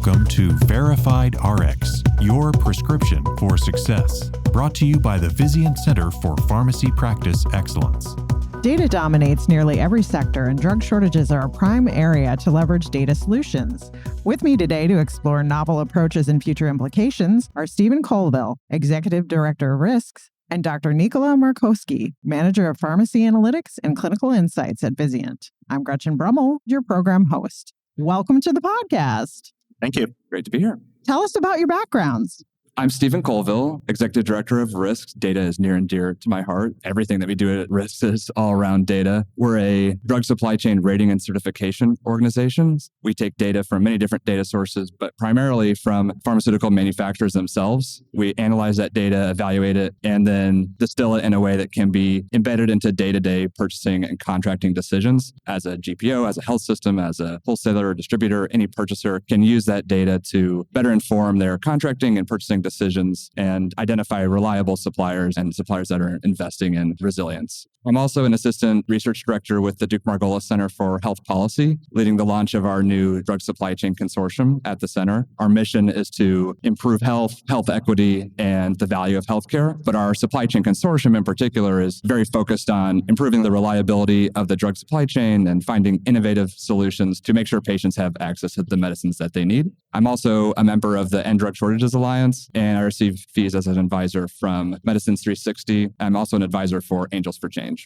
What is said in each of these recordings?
Welcome to Verified RX, your prescription for success. Brought to you by the Vizient Center for Pharmacy Practice Excellence. Data dominates nearly every sector, and drug shortages are a prime area to leverage data solutions. With me today to explore novel approaches and future implications are Stephen Colvill, Executive Director of RISCS, and Dr. Nikola Markoski, Manager of Pharmacy Analytics and Clinical Insights at Vizient. I'm Gretchen Brummel, your program host. Welcome to the podcast. Thank you. Great to be here. Tell us about your backgrounds. I'm Stephen Colvill, Executive Director of RISCS. Data is near and dear to my heart. Everything that we do at RISCS is all around data. We're a drug supply chain rating and certification organization. We take data from many different data sources, but primarily from pharmaceutical manufacturers themselves. We analyze that data, evaluate it, and then distill it in a way that can be embedded into day-to-day purchasing and contracting decisions. As a GPO, as a health system, as a wholesaler or distributor, any purchaser can use that data to better inform their contracting and purchasing decisions and identify reliable suppliers and suppliers that are investing in resilience. I'm also an assistant research director with the Duke-Margolis Center for Health Policy, leading the launch of our new drug supply chain consortium at the center. Our mission is to improve health equity, and the value of healthcare. But our supply chain consortium in particular is very focused on improving the reliability of the drug supply chain and finding innovative solutions to make sure patients have access to the medicines that they need. I'm also a member of the End Drug Shortages Alliance, and I receive fees as an advisor from Medicines 360. I'm also an advisor for Angels for Change.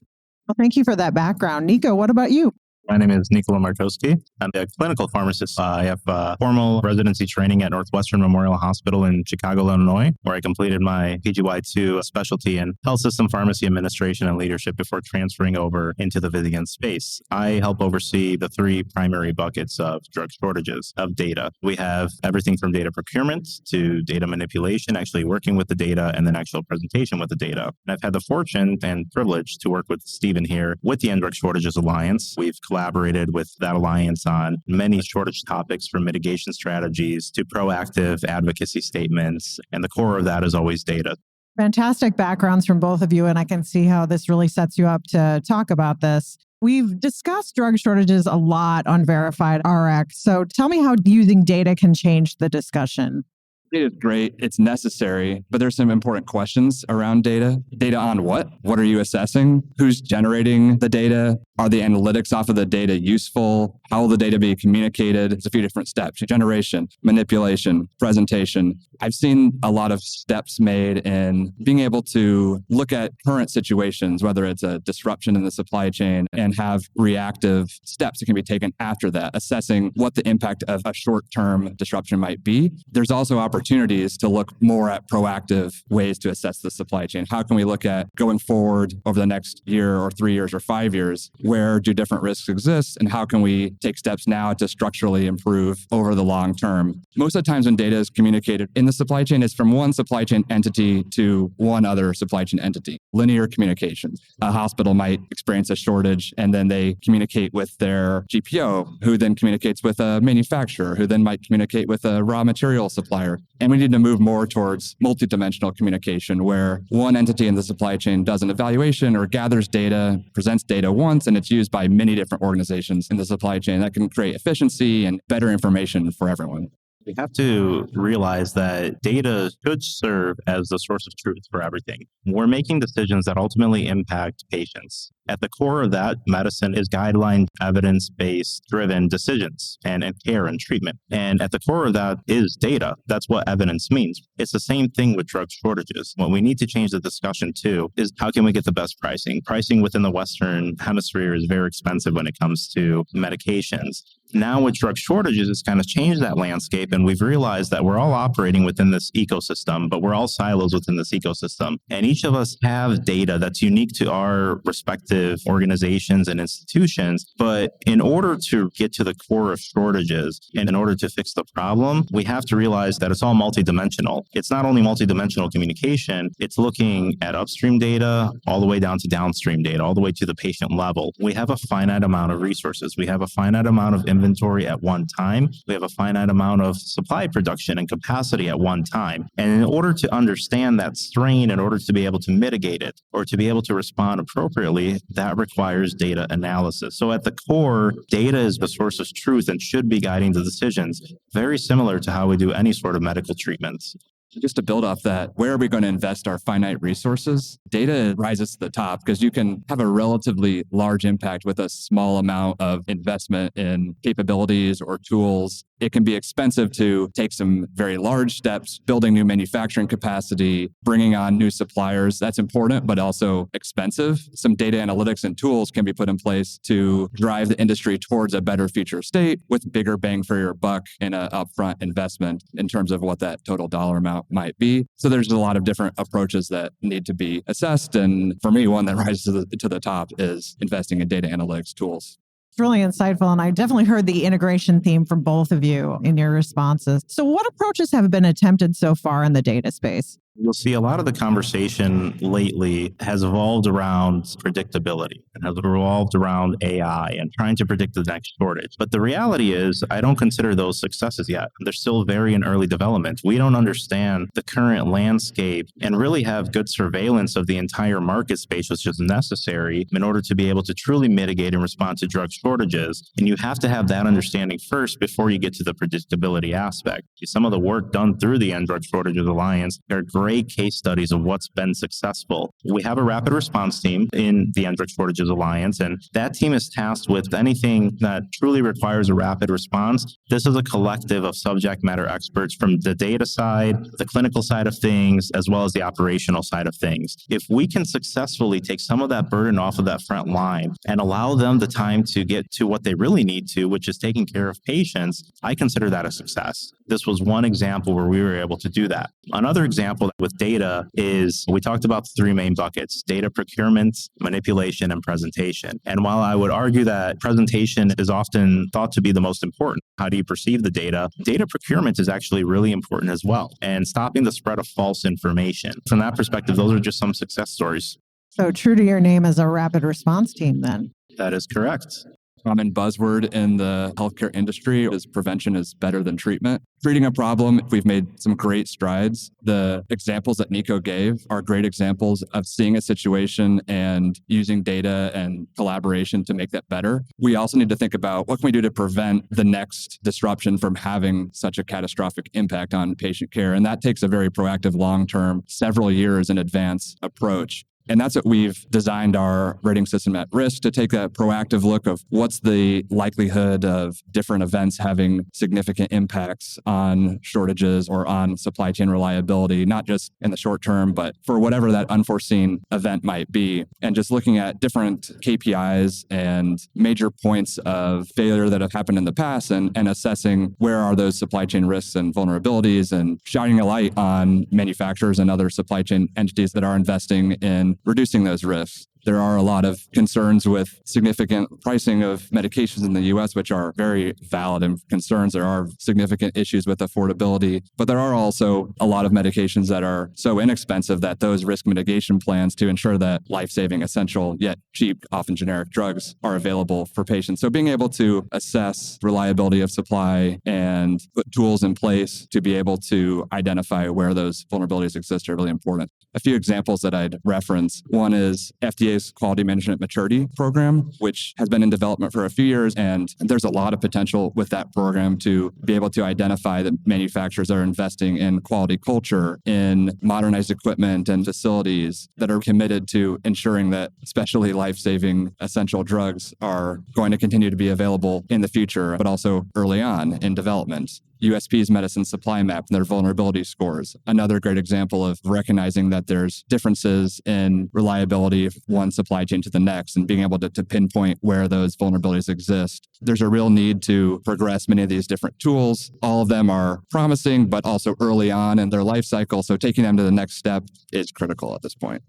Well, thank you for that background. Nico, what about you? My name is Nikola Markoski. I'm a clinical pharmacist. I have formal residency training at Northwestern Memorial Hospital in Chicago, Illinois, where I completed my PGY2 specialty in health system pharmacy administration and leadership before transferring over into the Vizient space. I help oversee the three primary buckets of drug shortages of data. We have everything from data procurement to data manipulation, actually working with the data, and then actual presentation with the data. And I've had the fortune and privilege to work with Stephen here with the End Drug Shortages Alliance. We've collaborated with that alliance on many shortage topics, from mitigation strategies to proactive advocacy statements. And the core of that is always data. Fantastic backgrounds from both of you, and I can see how this really sets you up to talk about this. We've discussed drug shortages a lot on Verified RX, so tell me how using data can change the discussion. Data is great. It's necessary, but there's some important questions around data. Data on what? What are you assessing? Who's generating the data? Are the analytics off of the data useful? How will the data be communicated? It's a few different steps: generation, manipulation, presentation. I've seen a lot of steps made in being able to look at current situations, whether it's a disruption in the supply chain, and have reactive steps that can be taken after that, assessing what the impact of a short-term disruption might be. There's also opportunities to look more at proactive ways to assess the supply chain. How can we look at going forward over the next year or 3 years or 5 years? Where do different risks exist, and how can we take steps now to structurally improve over the long term? Most of the times when data is communicated in the supply chain, it's from one supply chain entity to one other supply chain entity. Linear communication. A hospital might experience a shortage, and then they communicate with their GPO, who then communicates with a manufacturer, who then might communicate with a raw material supplier. And we need to move more towards multidimensional communication, where one entity in the supply chain does an evaluation or gathers data, presents data once, and it's used by many different organizations in the supply chain. That can create efficiency and better information for everyone. We have to realize that data should serve as the source of truth for everything. We're making decisions that ultimately impact patients. At the core of that, medicine is guideline, evidence-based driven decisions and care and treatment. And at the core of that is data. That's what evidence means. It's the same thing with drug shortages. What we need to change the discussion to is, how can we get the best pricing? Pricing within the Western hemisphere is very expensive when it comes to medications. Now with drug shortages, it's kind of changed that landscape, and we've realized that we're all operating within this ecosystem, but we're all silos within this ecosystem. And each of us have data that's unique to our respective organizations and institutions. But in order to get to the core of shortages and in order to fix the problem, we have to realize that it's all multidimensional. It's not only multidimensional communication, it's looking at upstream data all the way down to downstream data, all the way to the patient level. We have a finite amount of resources. We have a finite amount of inventory at one time. We have a finite amount of supply production and capacity at one time. And in order to understand that strain, in order to be able to mitigate it or to be able to respond appropriately, that requires data analysis. So at the core, data is the source of truth and should be guiding the decisions, very similar to how we do any sort of medical treatments. Just to build off that, where are we going to invest our finite resources? Data rises to the top because you can have a relatively large impact with a small amount of investment in capabilities or tools. It can be expensive to take some very large steps, building new manufacturing capacity, bringing on new suppliers. That's important, but also expensive. Some data analytics and tools can be put in place to drive the industry towards a better future state with bigger bang for your buck in an upfront investment in terms of what that total dollar amount might be. So there's a lot of different approaches that need to be assessed. And for me, one that rises to the top is investing in data analytics tools. It's really insightful. And I definitely heard the integration theme from both of you in your responses. So what approaches have been attempted so far in the data space? You'll see a lot of the conversation lately has evolved around predictability and has revolved around AI and trying to predict the next shortage. But the reality is, I don't consider those successes yet. They're still very in early development. We don't understand the current landscape and really have good surveillance of the entire market space, which is necessary in order to be able to truly mitigate and respond to drug shortages. And you have to have that understanding first before you get to the predictability aspect. Some of the work done through the End Drug Shortages Alliance are great case studies of what's been successful. We have a rapid response team in the End Drug Shortages Alliance, and that team is tasked with anything that truly requires a rapid response. This is a collective of subject matter experts from the data side, the clinical side of things, as well as the operational side of things. If we can successfully take some of that burden off of that front line and allow them the time to get to what they really need to, which is taking care of patients, I consider that a success. This was one example where we were able to do that. Another example with data is we talked about the three main buckets: data procurement, manipulation, and presentation. And while I would argue that presentation is often thought to be the most important, how do you perceive the data? Data procurement is actually really important as well, and stopping the spread of false information. From that perspective, those are just some success stories. So true to your name as a rapid response team then. That is correct. Common buzzword in the healthcare industry is prevention is better than treatment. Treating a problem, we've made some great strides. The examples that Nico gave are great examples of seeing a situation and using data and collaboration to make that better. We also need to think about what can we do to prevent the next disruption from having such a catastrophic impact on patient care. And that takes a very proactive, long-term, several years in advance approach. And that's what we've designed our rating system at RISCS to take a proactive look of what's the likelihood of different events having significant impacts on shortages or on supply chain reliability, not just in the short term, but for whatever that unforeseen event might be. And just looking at different KPIs and major points of failure that have happened in the past and assessing where are those supply chain risks and vulnerabilities and shining a light on manufacturers and other supply chain entities that are investing in reducing those risks. There are a lot of concerns with significant pricing of medications in the US, which are very valid and concerns. There are significant issues with affordability, but there are also a lot of medications that are so inexpensive that those risk mitigation plans to ensure that life-saving, essential, yet cheap, often generic drugs are available for patients. So being able to assess reliability of supply and put tools in place to be able to identify where those vulnerabilities exist are really important. A few examples that I'd reference. One is FDA's Quality Management Maturity Program, which has been in development for a few years. And there's a lot of potential with that program to be able to identify that manufacturers are investing in quality culture, in modernized equipment and facilities that are committed to ensuring that especially life-saving essential drugs are going to continue to be available in the future, but also early on in development. USP's medicine supply map and their vulnerability scores. Another great example of recognizing that there's differences in reliability of one supply chain to the next and being able to pinpoint where those vulnerabilities exist. There's a real need to progress many of these different tools. All of them are promising, but also early on in their life cycle. So taking them to the next step is critical at this point.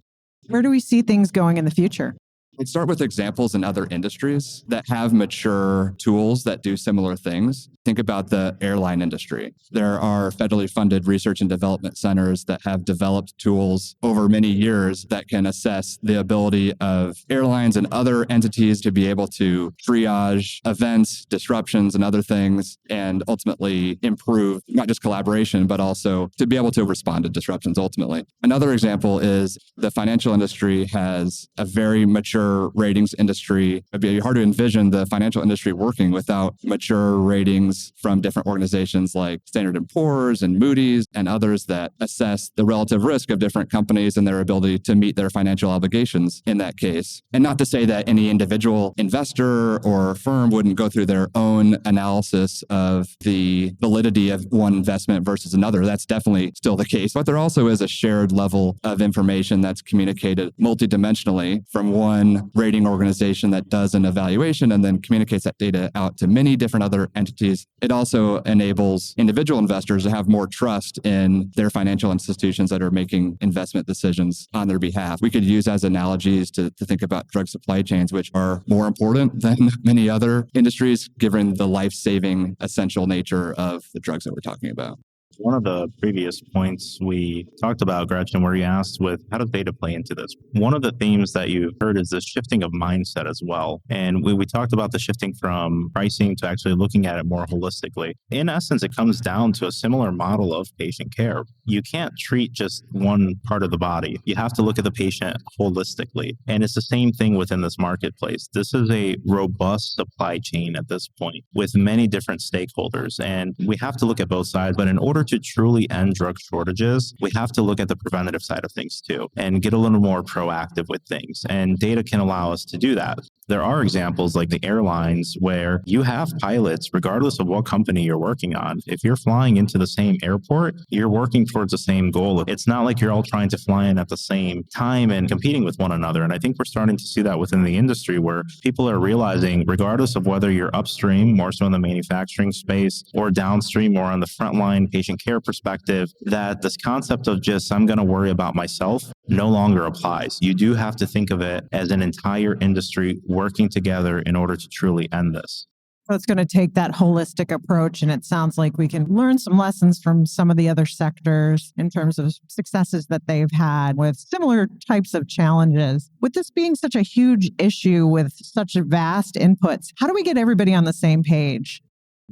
Where do we see things going in the future? I'd start with examples in other industries that have mature tools that do similar things. Think about the airline industry. There are federally funded research and development centers that have developed tools over many years that can assess the ability of airlines and other entities to be able to triage events, disruptions, and other things, and ultimately improve not just collaboration, but also to be able to respond to disruptions ultimately. Another example is the financial industry has a very mature ratings industry. It'd be hard to envision the financial industry working without mature ratings from different organizations like Standard & Poor's and Moody's and others that assess the relative risk of different companies and their ability to meet their financial obligations in that case. And not to say that any individual investor or firm wouldn't go through their own analysis of the validity of one investment versus another. That's definitely still the case. But there also is a shared level of information that's communicated multidimensionally from one rating organization that does an evaluation and then communicates that data out to many different other entities. It also enables individual investors to have more trust in their financial institutions that are making investment decisions on their behalf. We could use as analogies to think about drug supply chains, which are more important than many other industries, given the life-saving essential nature of the drugs that we're talking about. One of the previous points we talked about, Gretchen, where you asked with how does data play into this? One of the themes that you've heard is this shifting of mindset as well. And we talked about the shifting from pricing to actually looking at it more holistically. In essence, it comes down to a similar model of patient care. You can't treat just one part of the body. You have to look at the patient holistically. And it's the same thing within this marketplace. This is a robust supply chain at this point with many different stakeholders. And we have to look at both sides. But in order to truly end drug shortages, we have to look at the preventative side of things too and get a little more proactive with things. And data can allow us to do that. There are examples like the airlines where you have pilots, regardless of what company you're working on. If you're flying into the same airport, you're working towards the same goal. It's not like you're all trying to fly in at the same time and competing with one another. And I think we're starting to see that within the industry where people are realizing, regardless of whether you're upstream, more so in the manufacturing space, or downstream, more on the frontline patient care perspective, that this concept of just, I'm going to worry about myself no longer applies. You do have to think of it as an entire industry working together in order to truly end this. So it's going to take that holistic approach. And it sounds like we can learn some lessons from some of the other sectors in terms of successes that they've had with similar types of challenges. With this being such a huge issue with such vast inputs, how do we get everybody on the same page?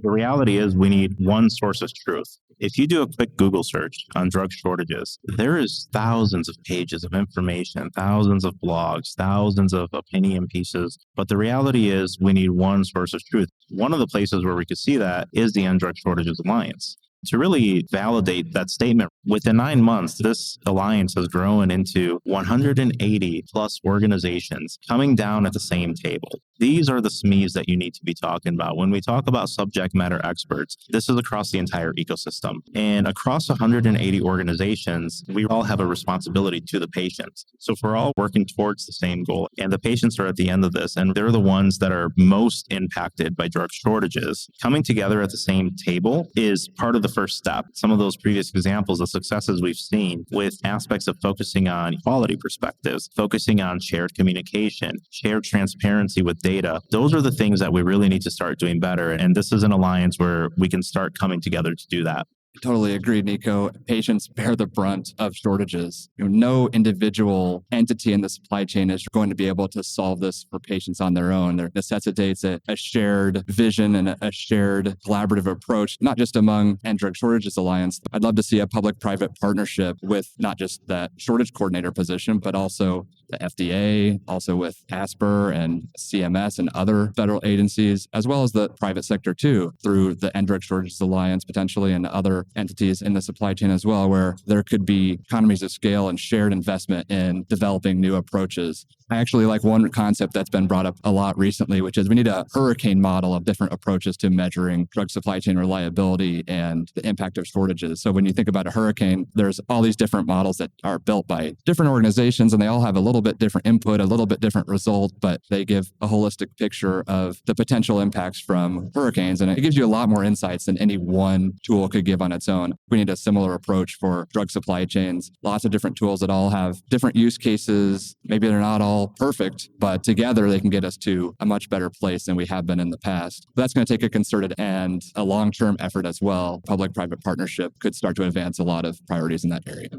The reality is we need one source of truth. If you do a quick Google search on drug shortages, there is thousands of pages of information, thousands of blogs, thousands of opinion pieces. But the reality is we need one source of truth. One of the places where we could see that is the End Drug Shortages Alliance. To really validate that statement, within 9 months, this alliance has grown into 180 plus organizations coming down at the same table. These are the SMEs that you need to be talking about. When we talk about subject matter experts, this is across the entire ecosystem. And across 180 organizations, we all have a responsibility to the patients. So if we're all working towards the same goal, and the patients are at the end of this, and they're the ones that are most impacted by drug shortages, coming together at the same table is part of the first step. Some of those previous examples of successes we've seen with aspects of focusing on quality perspectives, focusing on shared communication, shared transparency with data. Those are the things that we really need to start doing better. And this is an alliance where we can start coming together to do that. Totally agree, Nico. Patients bear the brunt of shortages. No individual entity in the supply chain is going to be able to solve this for patients on their own. It necessitates a shared vision and a shared collaborative approach, not just among End Drug Shortages Alliance. I'd love to see a public-private partnership with not just that shortage coordinator position, but also the FDA, also with ASPR and CMS and other federal agencies, as well as the private sector too, through the End Drug Shortages Alliance potentially and other entities in the supply chain as well, where there could be economies of scale and shared investment in developing new approaches. I actually like one concept that's been brought up a lot recently, which is we need a hurricane model of different approaches to measuring drug supply chain reliability and the impact of shortages. So when you think about a hurricane, there's all these different models that are built by different organizations, and they all have a little little bit different input, a little bit different result, but they give a holistic picture of the potential impacts from hurricanes. And it gives you a lot more insights than any one tool could give on its own. We need a similar approach for drug supply chains. Lots of different tools that all have different use cases. Maybe they're not all perfect, but together they can get us to a much better place than we have been in the past. But that's going to take a concerted and a long-term effort as well. Public-private partnership could start to advance a lot of priorities in that area.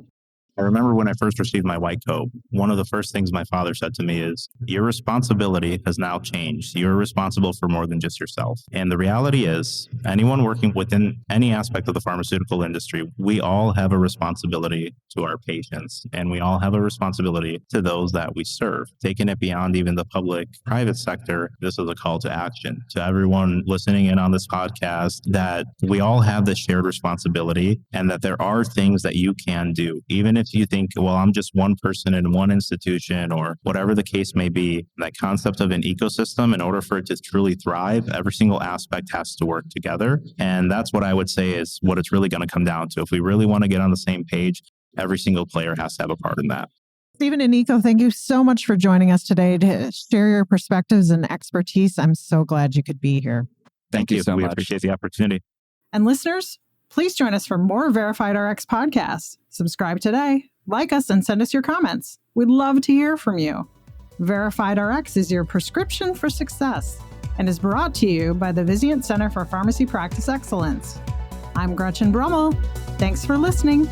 I remember when I first received my white coat, one of the first things my father said to me is, your responsibility has now changed. You're responsible for more than just yourself. And the reality is, anyone working within any aspect of the pharmaceutical industry, we all have a responsibility to our patients, and we all have a responsibility to those that we serve. Taking it beyond even the public-private sector, this is a call to action to everyone listening in on this podcast, that we all have this shared responsibility and that there are things that you can do, even if you think, well, I'm just one person in one institution or whatever the case may be. That concept of an ecosystem, in order for it to truly thrive, every single aspect has to work together. And that's what I would say is what it's really going to come down to. If we really want to get on the same page, every single player has to have a part in that. Stephen and Nico, thank you so much for joining us today to share your perspectives and expertise. I'm so glad you could be here. Thank you so We much. appreciate the opportunity. And listeners, please join us for more Verified RX podcasts. Subscribe today, like us, and send us your comments. We'd love to hear from you. Verified RX is your prescription for success and is brought to you by the Vizient Center for Pharmacy Practice Excellence. I'm Gretchen Brummel. Thanks for listening.